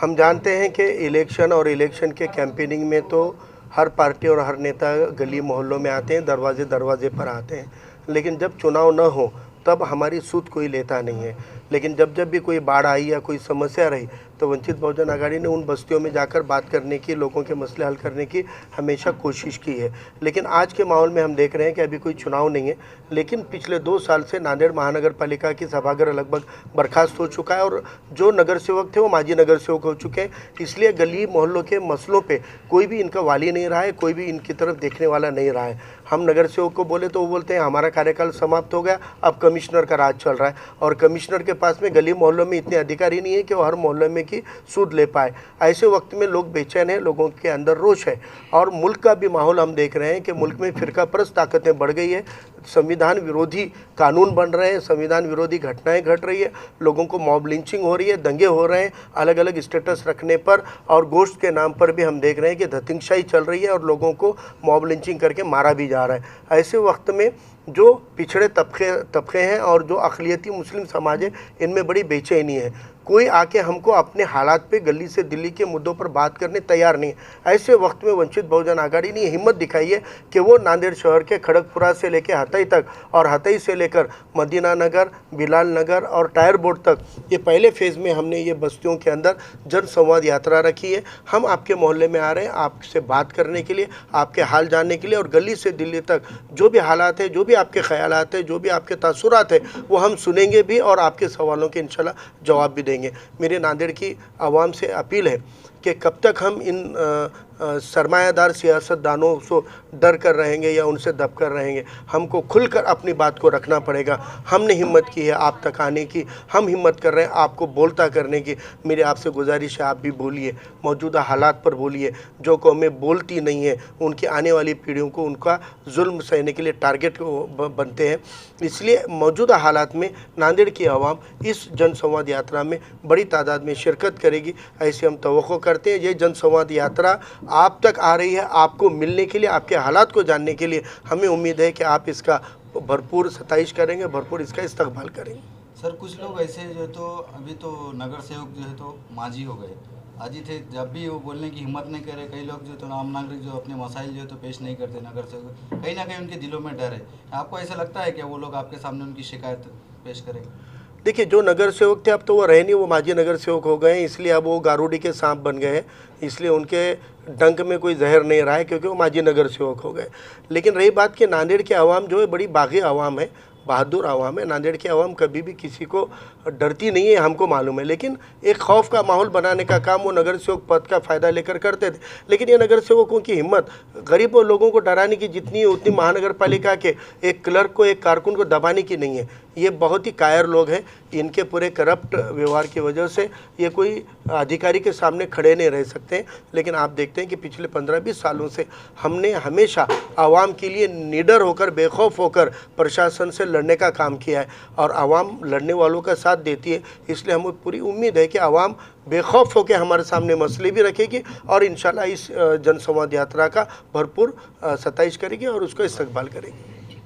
हम जानते हैं कि इलेक्शन और इलेक्शन के कैंपेनिंग में तो हर पार्टी और हर नेता गली मोहल्लों में आते हैं, दरवाजे दरवाजे पर आते हैं, लेकिन जब चुनाव न हो तब हमारी सूद कोई लेता नहीं है। लेकिन जब जब भी कोई बाढ़ आई या कोई समस्या रही तो वंचित बहुजन आघाड़ी ने उन बस्तियों में जाकर बात करने की, लोगों के मसले हल करने की हमेशा कोशिश की है। लेकिन आज के माहौल में हम देख रहे हैं कि अभी कोई चुनाव नहीं है, लेकिन पिछले 2 साल से नांदेड़ महानगर पालिका की सभागार लगभग बर्खास्त हो चुका है और जो नगर सेवक थे वो माजी नगर सेवक हो चुके हैं। इसलिए गली मोहल्लों के मसलों पे कोई भी इनका वाली नहीं रहा है, कोई भी इनकी तरफ देखने वाला नहीं रहा है। हम नगर सेवक को बोले तो वो बोलते हैं हमारा कार्यकाल समाप्त हो गया, अब कमिश्नर का राज चल रहा है, और कमिश्नर के पास में गली मोहल्लों में इतने अधिकार ही नहीं है कि वो हर मोहल्ले में की सूद ले पाए। ऐसे वक्त में लोग बेचैन हैं, लोगों के अंदर रोष है, और मुल्क का भी माहौल हम देख रहे हैं कि मुल्क में फिरकापरस्त ताकतें बढ़ गई है, संविधान विरोधी कानून बन रहे हैं, संविधान विरोधी घटनाएं घट रही है, लोगों को मॉब लिंचिंग हो रही है, दंगे हो रहे हैं अलग अलग स्टेटस रखने पर, और गोश्त के नाम पर भी हम देख रहे हैं कि धतिंगशाही चल रही है और लोगों को मॉब लिंचिंग करके मारा भी जा रहा है। ऐसे वक्त में जो पिछड़े तबके हैं और जो अक़लियती मुस्लिम समाज है, इनमें बड़ी बेचैनी है। कोई आके हमको अपने हालात पे गली से दिल्ली के मुद्दों पर बात करने तैयार नहीं है। ऐसे वक्त में वंचित बहुजन आघाड़ी ने हिम्मत दिखाई है कि वो नांदेड़ शहर के खड़गपुरा से लेकर हतई तक और हतई से लेकर मदीना नगर, बिलाल नगर और टायर बोर्ड तक, ये पहले फेज़ में हमने ये बस्तियों के अंदर जन संवाद यात्रा रखी है। हम आपके मोहल्ले में आ रहे हैं आपसे बात करने के लिए, आपके हाल जानने के लिए, और गली से दिल्ली तक जो भी हालात है, जो भी आपके ख़यालात है, जो भी आपके तासुरात है, वो हम सुनेंगे भी और आपके सवालों के इंशाल्लाह जवाब भी देंगे। मेरे नांदेड़ की आवाम से अपील है कि कब तक हम इन सरमायादार सियासतदानों से डर कर रहेंगे या उनसे दब कर रहेंगे। हमको खुलकर अपनी बात को रखना पड़ेगा। हमने हिम्मत की है आप तक आने की, हम हिम्मत कर रहे हैं आपको बोलता करने की। मेरी आपसे गुजारिश है आप भी बोलिए, मौजूदा हालात पर बोलिए। जो कौमें बोलती नहीं है उनकी आने वाली पीढ़ियों को उनका जुल्म सहने के लिए टारगेट बनते हैं। इसलिए मौजूदा हालात में नांदेड़ की आवाम इस जनसंवाद यात्रा में बड़ी तादाद में शिरकत करेगी, ऐसे हम तवक्को करते हैं। ये जनसंवाद यात्रा आप तक आ रही है आपको मिलने के लिए, आपके हालात को जानने के लिए। हमें उम्मीद है कि आप इसका भरपूर सताइश करेंगे, भरपूर इसका इस्तकबाल करेंगे। सर, कुछ लोग ऐसे जो तो अभी तो नगर सेवक जो है तो माजी हो गए, आजी थे, जब भी वो बोलने की हिम्मत नहीं करे। कई लोग जो तो आम नागरिक जो अपने मसाइल जो तो पेश नहीं करते नगर सेवक, कहीं ना कहीं उनके दिलों में डर है। आपको ऐसा लगता है कि वो लोग आपके सामने उनकी शिकायत पेश करें? देखिए, जो नगर सेवक थे अब तो वो रहे नहीं, वो माजी नगर सेवक हो गए हैं, इसलिए अब वो गारूडी के सांप बन गए हैं। इसलिए उनके डंक में कोई जहर नहीं रहा है क्योंकि वो माजी नगर सेवक हो गए। लेकिन रही बात कि नांदेड़ की आवाम जो है बड़ी बागी आवाम है, बहादुर आवाम है। नांदेड़ की आवाम कभी भी किसी को डरती नहीं है, हमको मालूम है। लेकिन एक खौफ का माहौल बनाने का काम वो नगर सेवक पद का फ़ायदा लेकर करते थे। लेकिन ये नगर सेवकों की हिम्मत गरीब लोगों को डराने की जितनी है उतनी महानगर पालिका के एक क्लर्क को, एक कारकुन को दबाने की नहीं है। ये बहुत ही कायर लोग हैं। इनके पूरे करप्ट व्यवहार की वजह से ये कोई अधिकारी के सामने खड़े नहीं रह सकते हैं। लेकिन आप देखते हैं कि पिछले 15-20 सालों से हमने हमेशा आवाम के लिए निडर होकर, बेखौफ होकर प्रशासन से लड़ने का काम किया है, और आवाम लड़ने वालों का साथ देती है। इसलिए हमें पूरी उम्मीद है कि आवाम बेखौफ होकर हमारे सामने मसले भी रखेगी और इंशाल्लाह इस जनसंवाद यात्रा का भरपूर सताइश करेगी और उसको इस्तकबाल करेगी।